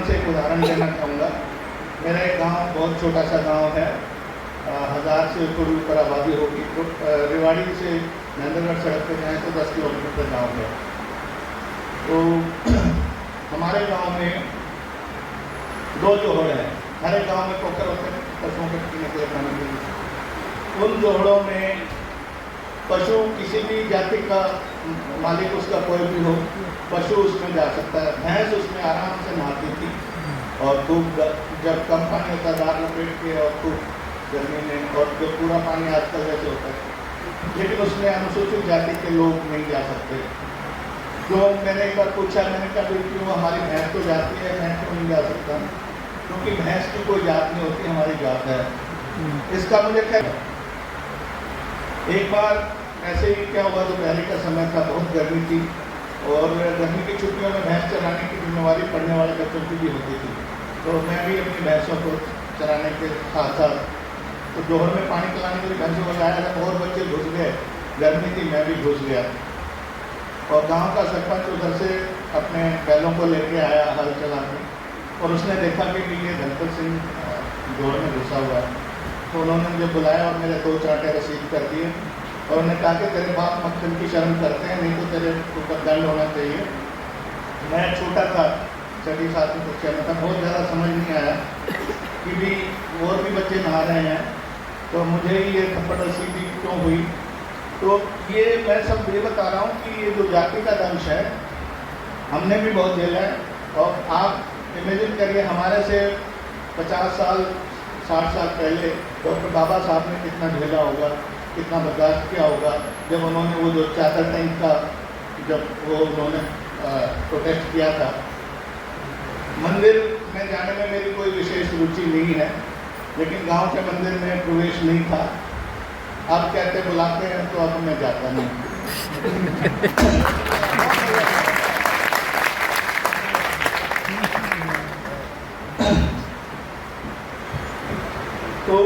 से एक उदाहरण देना चाहूँगा। मेरा एक गांव बहुत छोटा सा गांव है, 1000 से थोड़ी ऊपर आबादी होगी। तो रेवाड़ी से महेंद्रगढ़ सड़क पे जाएँ तो 10 किलोमीटर का गाँव है। तो हमारे गांव में 2 जोहड़ हैं। हर एक गाँव में पोखर होते हैं पशुओं के पीने के लिए, खाने के लिए। उन जोहड़ों में पशु किसी भी जाति का मालिक उसका कोई भी हो, पशु उसमें जा सकता है। भैंस उसमें आराम से नहाती थी और खूब, जब कम पानी होता है दार लपेट के और खूब गर्मी में, और जो पूरा पानी आजकल जैसे होता है। लेकिन उसमें अनुसूचित जाति के लोग नहीं जा सकते। तो मैंने एक बार पूछा, मैंने कहा भाई क्यों, हमारी भैंस तो जाती है, मैं क्यों नहीं जा सकता? क्योंकि भैंस की कोई जात नहीं होती, हमारी जात है। इसका मुझे क्या, एक बार ऐसे ही क्या हुआ, दोपहर का समय था, बहुत गर्मी थी और गर्मी की छुट्टियों में भैंस चराने की जिम्मेवारी पड़ने वाले बच्चों की भी होती थी। तो मैं भी अपनी भैंसों को चराने के साथ साथ तो जोहर में पानी पिलाने के लिए भैंसों को लाया था। और बच्चे घुस गए, गर्मी थी, मैं भी घुस गया। और गांव का सरपंच उधर से अपने बैलों को लेके आया हल चला के, और उसने देखा कि ये धनपत सिंह जोहर में घुसा हुआ है। तो उन्होंने मुझे बुलाया और मेरे 2 चांटे रसीद कर दिए और उन्होंने कहा कि तेरे बाप मक्खन की शर्म करते हैं, नहीं तो तेरे ऊपर दंड होना चाहिए। मैं छोटा था, 6वीं 7वीं कक्षा में था, बहुत ज़्यादा समझ नहीं आया कि भी और भी बच्चे नहा रहे हैं, तो मुझे ही ये थप्पड़ रसीदी क्यों हुई। तो ये मैं सब ये बता रहा हूँ कि ये जो जाति का दंश है, हमने भी बहुत झेला है। और आप इमेजिन करिए, हमारे से 50 साल 60 साल पहले डॉक्टर बाबा साहब ने कितना झेला होगा, कितना बर्दाश्त किया होगा, जब उन्होंने वो जो चादर टैंक का जब वो उन्होंने प्रोटेस्ट किया था। मंदिर में जाने में मेरी कोई विशेष रुचि नहीं है, लेकिन गांव के मंदिर में प्रवेश नहीं था। अब कहते बुलाते हैं तो अब मैं जाता नहीं। तो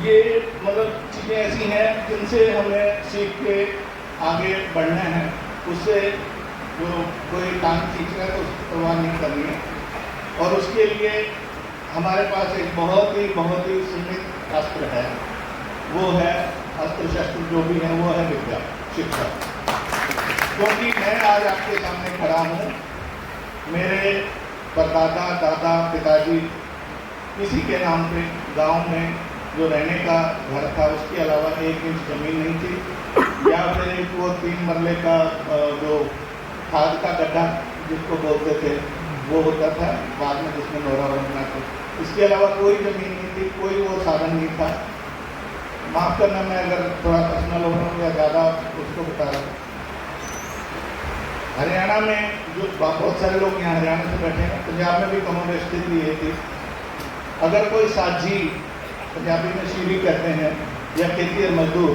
ये मतलब चीज़ें ऐसी हैं जिनसे हमें सीख के आगे बढ़ना है। उससे जो कोई काम सीख रहा है तो उसकी परवाह नहीं करनी है। और उसके लिए हमारे पास एक बहुत ही सीमित अस्त्र है, वो है अस्त्र शस्त्र जो भी है, वो है विद्या, शिक्षा। क्योंकि मैं आज आपके सामने खड़ा हूँ, मेरे परदादा दादा पिताजी किसी के नाम पे गांव में जो रहने का घर था उसके अलावा 1 इंच जमीन नहीं थी, या फिर एक वो 3 मरले का जो खाद का गड्ढा जिसको बोलते थे वो होता था बाद में, जिसमें नोरा बनना था। इसके अलावा कोई ज़मीन नहीं थी, कोई वो साधन नहीं था। माफ़ करना मैं अगर थोड़ा पर्सनल हो रहा हूँ या ज़्यादा उसको बता रहा हूँ। हरियाणा में जो बहुत सारे लोग यहाँ हरियाणा से बैठे हैं, पंजाब में भी कमोबेश स्थिति ये थी। अगर कोई साझी, पंजाबी में शीरी कहते हैं, या खेती मजदूर,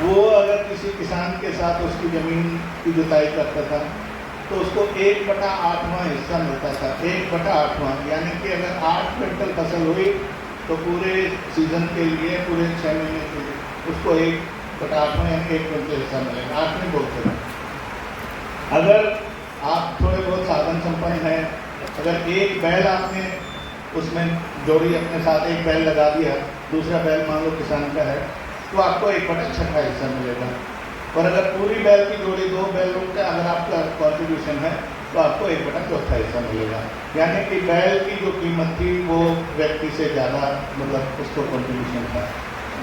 वो अगर किसी किसान के साथ उसकी ज़मीन की जुताई करता था तो उसको 1/8वां हिस्सा मिलता था। 1/8वां यानी कि अगर 8 क्विंटल फसल हुई तो पूरे सीजन के लिए, पूरे 6 महीने के लिए उसको 1/8वां यानी 1 क्विंटल हिस्सा मिलेगा। 8 नहीं बोलते। अगर आप थोड़े बहुत साधन संपन्न हैं, अगर एक बैल आपने उसमें जोड़ी अपने साथ, एक बैल लगा दिया, दूसरा बैल मान लो किसान का है, तो आपको 1/6 हिस्सा मिलेगा। और अगर पूरी बैल की जोड़ी 2 बैलों का अगर आपका कॉन्ट्रीब्यूशन है तो आपको 1/4 हिस्सा मिलेगा। यानी कि बैल की जो कीमत थी वो व्यक्ति से ज़्यादा मतलब उसको कॉन्ट्रीब्यूशन था।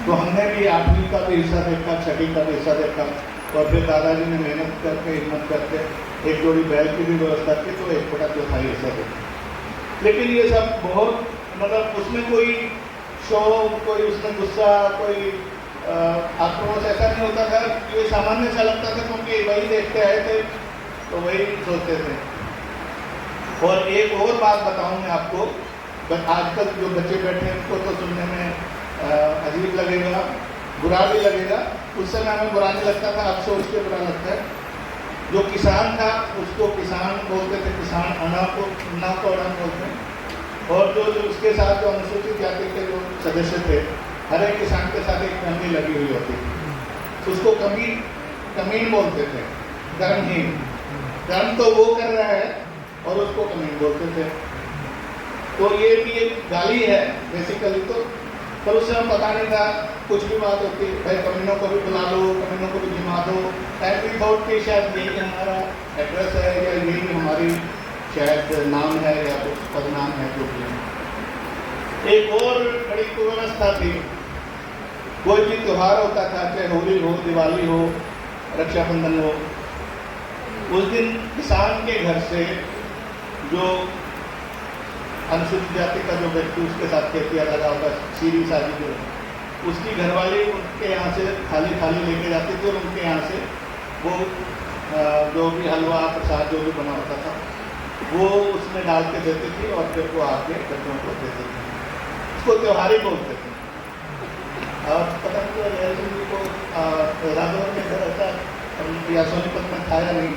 तो हमने भी 8वीं का भी हिस्सा देखा, 6वीं का भी हिस्सा देखा, और फिर दादाजी ने मेहनत करके, हिम्मत करके एक जोड़ी बैल की भी व्यवस्था की तो 1/4 हिस्सा देखा। लेकिन ये सब बहुत मतलब उसमें कोई शौक, कोई उसमें गुस्सा, कोई आक्रोश ऐसा नहीं होता था। ये सामान्य सा लगता था क्योंकि वही देखते आए थे तो वही सोचते थे। और एक और बात बताऊं मैं आपको, आजकल जो बच्चे बैठे हैं उनको तो सुनने में अजीब लगेगा, बुरा भी लगेगा। उस समय हमें बुरा नहीं लगता था, अब सोच के बुरा लगता है। जो किसान था उसको किसान बोलते थे, किसान अना को अना बोलते हैं। और जो उसके साथ जो अनुसूचित जाति के जो सदस्य थे, हर एक किसान के साथ एक फैमिली लगी हुई होती थी, उसको कमीन बोलते थे, कर्महीन। कर्म तो वो कर रहा है और उसको कमीन बोलते थे। तो ये भी एक गाली है बेसिकली। तो पर उस समय पता नहीं था, कुछ भी बात होती भाई कमीनों को भी बुला लो, कमीनों को भी जिमा दो। एंड वी थॉट कि शायद यही हमारा एड्रेस है या यही हमारी शायद नाम है या कुछ पदनाम है जो भी है। एक और बड़ी कुव्यवस्था थी, कोई भी त्यौहार होता था, चाहे होली हो, दिवाली हो, रक्षाबंधन हो, उस दिन किसान के घर से जो अनुसूचित जाति का जो व्यक्ति उसके साथ खेतिया लगा होता, सीरी शादी जो उसकी घरवाली उनके यहाँ से थाली लेके जाती थी और उनके यहाँ से वो जो भी हलवा प्रसाद जो भी बना होता था वो उसमें डाल के देती थी और फिर वो आके बच्चों को देते थे। उसको त्योहारी बोलते थे। और पता नहीं जी को राजभवन में घर ऐसा या सोनीपत में खाया नहीं।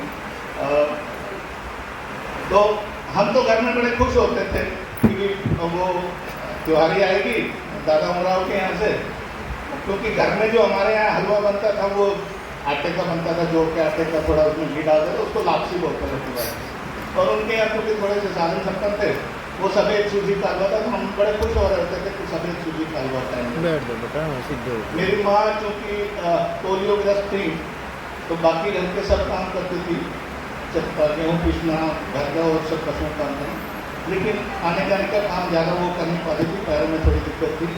तो हम तो घर में बड़े खुश होते थे कि वो त्योहारी आएगी दादा उमराव के यहाँ से, क्योंकि घर में जो हमारे यहाँ हलवा बनता था वो आटे का बनता था, जोड़ के आटे का थोड़ा उसमें घी डालते थे, उसको लापसी बोलते थे पूरा। और उनके यहाँ क्योंकि थोड़े से साधन संपन्न थे, वो सफ़ेद सूजी का हलवा था, तो हम बड़े खुश हो रहे थे कि सफ़ेद सूजी का हलवा खाएंगे। मेरी माँ चूँकि पोलियोग्रस्त थी तो बाकी घर के सब काम करती थी, गेहूँ पीसना, घर का और सब कसम काम करना, लेकिन आने जाने का काम ज़्यादा वो कर नहीं पाती थी, पैरों में थोड़ी दिक्कत थी।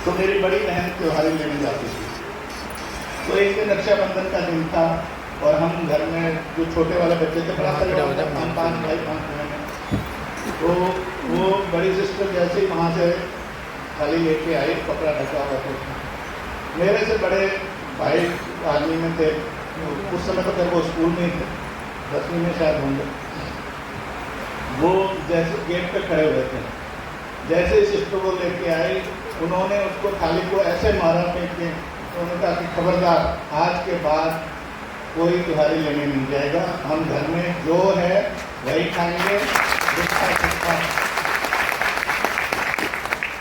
तो मेरी बड़ी बहन त्योहारी लेने जाती थी। तो एक दिन रक्षाबंधन का दिन था और हम घर में जो छोटे वाले बच्चे थे, बड़ा हम 5 भाई 5 बहन, तो वो बड़ी सिस्टर जैसे ही वहाँ से थाली लेके आई, कपड़ा ढका हुआ था। मेरे से बड़े भाई आर्मी में थे, उस समय तो फिर वो स्कूल में थे, 10वीं में शायद होंगे। वो जैसे गेट पे खड़े हुए थे, जैसे ही सिस्टर को लेके आई उन्होंने उसको थाली को ऐसे मारा फेंक के, उन्होंने कहा कि खबरदार, आज के बाद कोई त्योहारी लेने नहीं जाएगा, हम घर में जो है वही खाएंगे।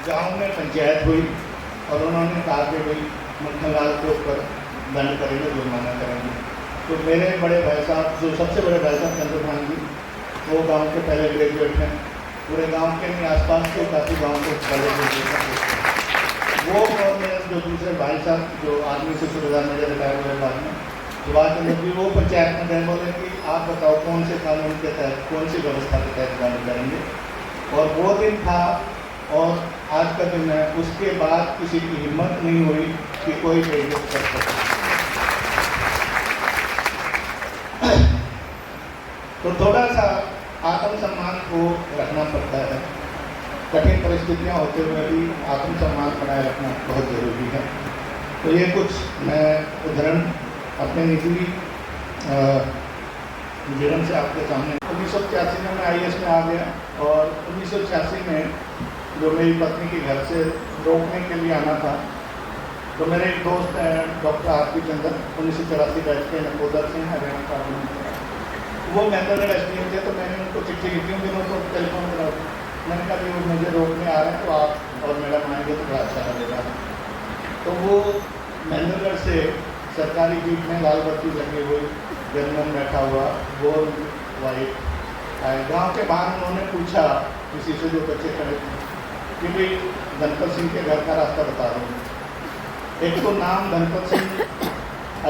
गांव में पंचायत हुई और उन्होंने कहा कि भाई मक्खनलाल के ऊपर दंड करेंगे, जुर्माना करेंगे। तो मेरे बड़े भाई साहब, जो सबसे बड़े भाई साहब चंद्रभान जी, वो गांव के पहले ग्रेजुएट हैं, पूरे गांव के नहीं आसपास के काफ़ी गांव के पहले ग्रेजुएट हैं। वो और मेरे जो दूसरे भाई साहब जो आर्मी से सुबेदार में रिटायर हुए बाद में, सुभाष चंद्र जी, वो पंचायत में गए, बोले कि आप बताओ कौन से कानून के तहत, कौन सी व्यवस्था के तहत दंड करेंगे। और वो दिन था और आज का दिन है, उसके बाद किसी की हिम्मत नहीं हुई कि कोई बेइज्जत कर सके। तो थोड़ा सा आत्मसम्मान को रखना पड़ता है, कठिन परिस्थितियां होते हुए भी आत्मसम्मान बनाए रखना बहुत ज़रूरी है। तो ये कुछ मैं उदाहरण अपने निजी जीवन से आपके सामने। 1986 में मैं IAS में आ गया और 1986 में जो मेरी पत्नी के घर से रोकने के लिए आना था, तो मेरे एक दोस्त हैं डॉक्टर RP चंदन, 1984 बैच के नकोदर से हरियाणा का, वो महेंद्रगढ़ SDM थे। तो मैंने उनको चिट्ठी लिखी, उनको टेलीफोन करा, मैंने कहा कि वो मुझे रोकने आ रहे हैं, तो आप और मैडम आएंगे तो बड़ा अच्छा लगेगा। तो वो महेंद्रगढ़ से सरकारी जीप में लाल बत्ती लगी हुई, जनरल बैठा हुआ, गोल वाइट आए। गाँव के बाहर उन्होंने पूछा किसी से, जो बच्चे खड़े थे, कि भाई धनपत सिंह के घर का रास्ता बता दो। एक तो नाम धनपत सिंह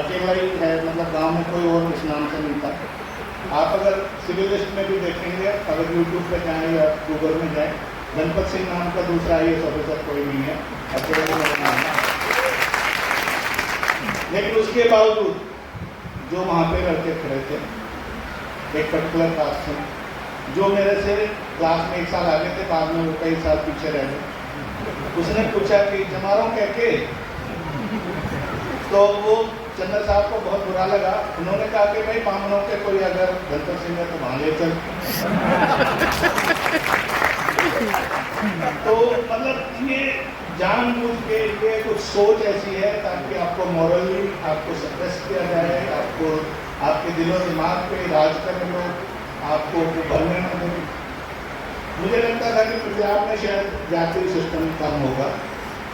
अकेला ही है, मतलब गांव में कोई और इस नाम से नहीं था। आप अगर सिविल लिस्ट में भी देखेंगे, अगर यूट्यूब पे जाएँ या गूगल में जाएँ, धनपत सिंह नाम का दूसरा IAS ऑफिसर कोई नहीं है, अकेला मेरा नाम है। लेकिन उसके बावजूद जो वहाँ पे लड़के खड़े थे, एक पर्टिकुलर कास्ट से, जो मेरे से क्लास में 1 साल आगे थे, बाद में वो कई साल पीछे रह गए, उसने पूछा कि जमारों कह के, तो वो चंद्र साहब को बहुत बुरा लगा। उन्होंने कहा कि भाई बामनों के कोई अगर धनपत सिंह है तो वहाँ ले चल। तो मतलब ये जानबूझ के ये कुछ सोच ऐसी है ताकि आपको मॉरली आपको सप्रेस किया जाए, आपको आपके दिलो दिमाग पे राज करने लोग, आपको उभरने न दें। मुझे लगता था कि पंजाब में शायद जाति सिस्टम कम होगा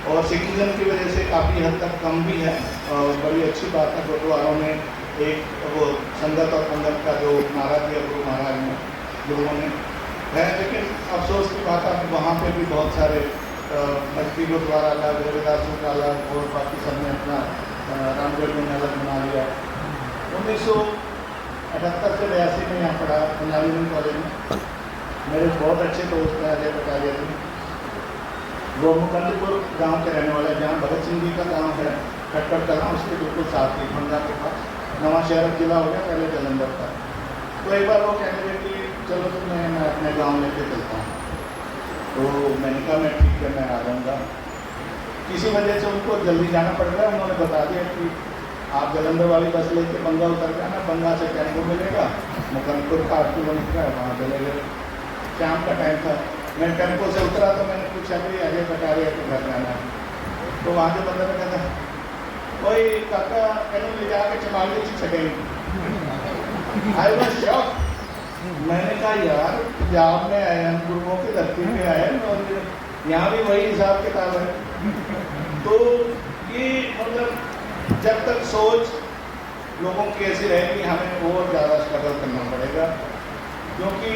और सिखिज्म की वजह से काफ़ी हद तक कम भी है, और बड़ी अच्छी बात है। गुरुद्वारों में एक वो संगत और पंगत का जो नारा दिया गुरु महाराज ने, लोगों ने है। लेकिन अफसोस की बात है वहाँ पे भी बहुत सारे मजदूरों द्वारा अलग, रविदासों का अलग और बाकी सब ने अपना रामगढ़ में अलग बना लिया। 1978 से 82 में यहाँ पढ़ा पंजाबी कॉलेज में। मेरे बहुत अच्छे दोस्त हैं अजय कटारिया जी, वो मुकंदपुर गांव के रहने वाले, जहाँ भगत सिंह जी का गांव है खटखट कलां, उसके बिल्कुल साथ ही खंडा के पास। नवा शहर जिला हो गया, पहले जलंधर था। तो एक बार वो कहने लगे कि चलो तो मैं अपने गांव लेके चलता हूँ। तो मैंने कहा मैं ठीक है, मैं आ जाऊँगा। किसी वजह से उनको जल्दी जाना पड़ रहा है। उन्होंने बता दिया कि आप जलंधर वाली बस लेके बंगा उतर जाना, बंगा से टेम्पो मिलेगा, मुकंदपुर का 8 किलोमीटर है, वहाँ चले गए। शाम का टाइम था, मैं टेम्पो से उतरा तो मैंने पूछा कि अजय कटारिया के घर जाना है। तो वहाँ के बंदे ने कहता कोई काका कहने ले जाके चमाली से छकेंगे। I was shock. मैंने कहा यार पंजाब में आए हम, गुरुओं की धरती पे आए और यहाँ भी वही हिसाब किताब है। तो ये मतलब जब तक सोच लोगों की ऐसी रहेगी हमें और ज़्यादा स्ट्रगल करना पड़ेगा, क्योंकि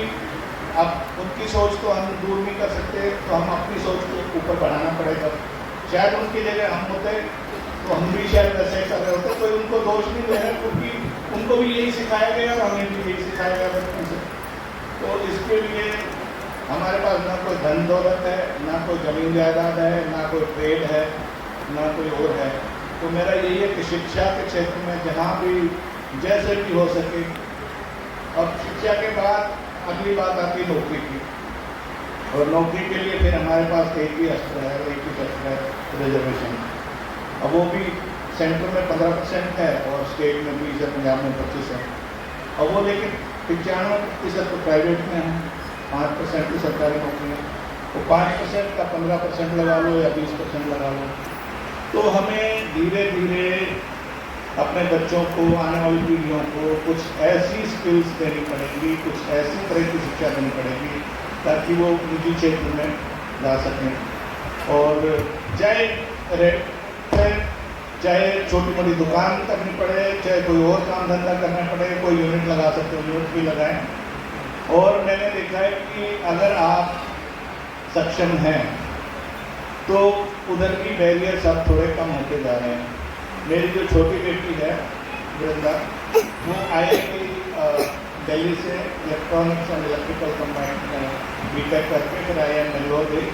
अब उनकी सोच को हम दूर नहीं कर सकते, तो हम अपनी सोच को ऊपर बढ़ाना पड़ेगा। शायद उनकी जगह हम होते तो हम भी शायद वैसे कर रहे होते, कोई उनको दोष नहीं दे रहा, क्योंकि उनको भी यही सिखाया गया और हमें भी यही सिखाया गया बचपन से। तो इसके लिए हमारे पास ना कोई धन दौलत है, ना कोई जमीन जायदाद है, ना कोई ट्रेड है, ना कोई और है। तो मेरा यही है कि शिक्षा के क्षेत्र में जहाँ भी जैसे भी हो सके। अब शिक्षा के बाद अगली बात आती है नौकरी की, और नौकरी के लिए फिर हमारे पास एक ही अस्त्र है, एक ही शस्त्र है, रिजर्वेशन। अब वो भी सेंटर में 15% है और स्टेट में 20 है, पंजाब में 25 है। अब वो लेकिन 95% तो प्राइवेट में है, 5% की सरकारी नौकरी है। तो 5% का 15% लगा लो या 20% लगा लो। तो हमें धीरे धीरे अपने बच्चों को, आने वाली पीढ़ियों को कुछ ऐसी स्किल्स देनी पड़ेगी, कुछ ऐसी तरह की शिक्षा देनी पड़ेगी ताकि वो निजी क्षेत्र में जा सकें। और चाहे छोटी मोटी दुकान करनी पड़े, चाहे कोई और काम धंधा करना पड़े, कोई यूनिट लगा सकते हो यूनिट भी लगाएं। और मैंने देखा है कि अगर आप सक्षम हैं तो उधर की बैरियर्स अब थोड़े कम होते जा रहे हैं। मेरी जो छोटी बेटी है वृंदा, वो IIT दिल्ली से इलेक्ट्रॉनिक्स एंड इलेक्ट्रिकल कंबाइंड में BTech करके फिर IIM बेंगलोर गई,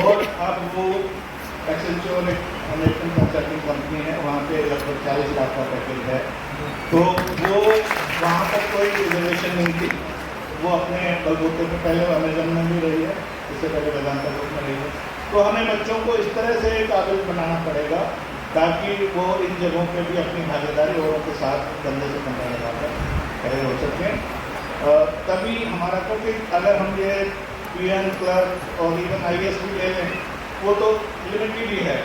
और अब वो एक्सेंचर एक अमेरिकन कंसल्टिंग कंपनी है, वहाँ पे लगभग 40 लाख का पैकेज है। तो वो वहाँ पर कोई रिजर्वेशन नहीं थी, वो अपने बलबूते पे पहले अमेजन में भी रही है, इससे पहले वेदांता ग्रुप में रही है। तो हमें बच्चों को इस तरह से काबिल बनाना पड़ेगा ताकि वो इन जगहों पे भी अपनी भागीदारी औरों के साथ कंधे से कंधा लगाकर खड़े हो सकें। तभी हमारा, क्योंकि अगर हम ये PN क्लर्क और इवन IAS भी ले लें, वो तो लिमिटेड ही है,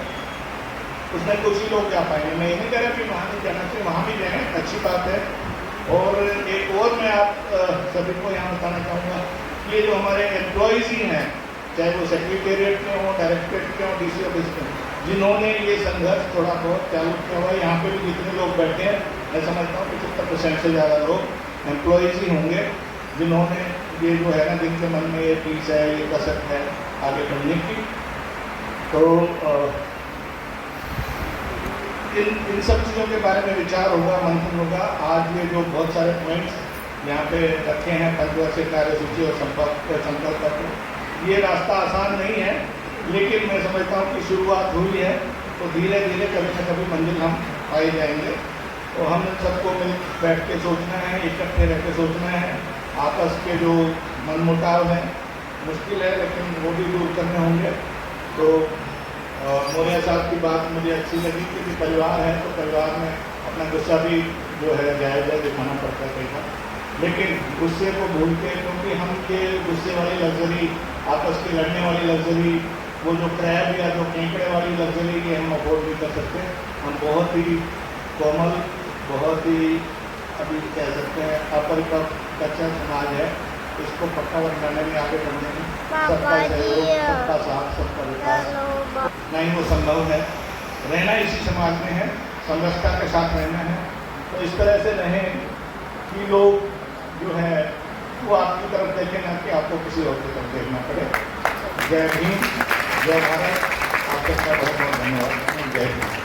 उसमें कुछ ही लोग जा पाएंगे। मैं ये नहीं कह रहा कि वहाँ नहीं जाना चाहिए, वहाँ भी जाएँ, अच्छी बात है। और एक और मैं आप सभी को यहाँ बताना चाहूँगा, ये जो हमारे एम्प्लॉयज़ ही हैं, चाहे वो सेक्रेटेरिएट में हो, डायरेक्टरेट के हो, DC ऑफिस में, जिन्होंने ये संघर्ष थोड़ा बहुत चालू किया हुआ है, यहाँ पे भी जितने लोग बैठे हैं, मैं समझता हूँ 75% से ज़्यादा लोग एम्प्लॉयज़ ही होंगे, जिन्होंने ये जो है ना, जिनके मन में ये पीस है, ये कसक है आगे बढ़ने की। तो इन सब चीज़ों के बारे में विचार होगा, मंथन होगा। आज ये जो बहुत सारे पॉइंट्स यहाँ पे रखे हैं, पंचवर्षीय कार्यसूची और संकल्प पत्र, ये रास्ता आसान नहीं है, लेकिन मैं समझता हूँ कि शुरुआत हुई है, तो धीरे धीरे कभी न कभी मंजिल हम पाए जाएंगे। तो हम सबको मिल बैठ के सोचना है, इकट्ठे रह के सोचना है। आपस के जो मनमुटाव हैं मुश्किल है, लेकिन वो भी दूर करने होंगे। तो मोरिया साहब की बात मुझे अच्छी लगी कि परिवार है तो परिवार में अपना गुस्सा भी जो है जायज़ दिखाना पड़ता है कई बार, लेकिन गुस्से को भूल के, क्योंकि हम ये गुस्से वाली लग्जरी, आपस की लड़ने वाली लग्जरी, वो जो क्रैब या जो केंकड़े वाली लग्जरी, ये हम अफोर्ड नहीं कर सकते। हम बहुत ही कोमल, बहुत ही अभी कह सकते हैं अपरिपक्व कच्चा समाज है, इसको पक्का बनाने में, आगे बढ़ने में सबका सहयोग, सबका साथ, सबका विकास नहीं वो संभव है। रहना इसी समाज में है, समरसता के साथ रहना है। तो इस तरह से रहें कि लोग जो है वो आपकी तरफ देखें ना कि आपको किसी और की तरफ देखना पड़े। जय हिंद, जय भारत। आप सबका बहुत बहुत धन्यवाद। जय हिंद।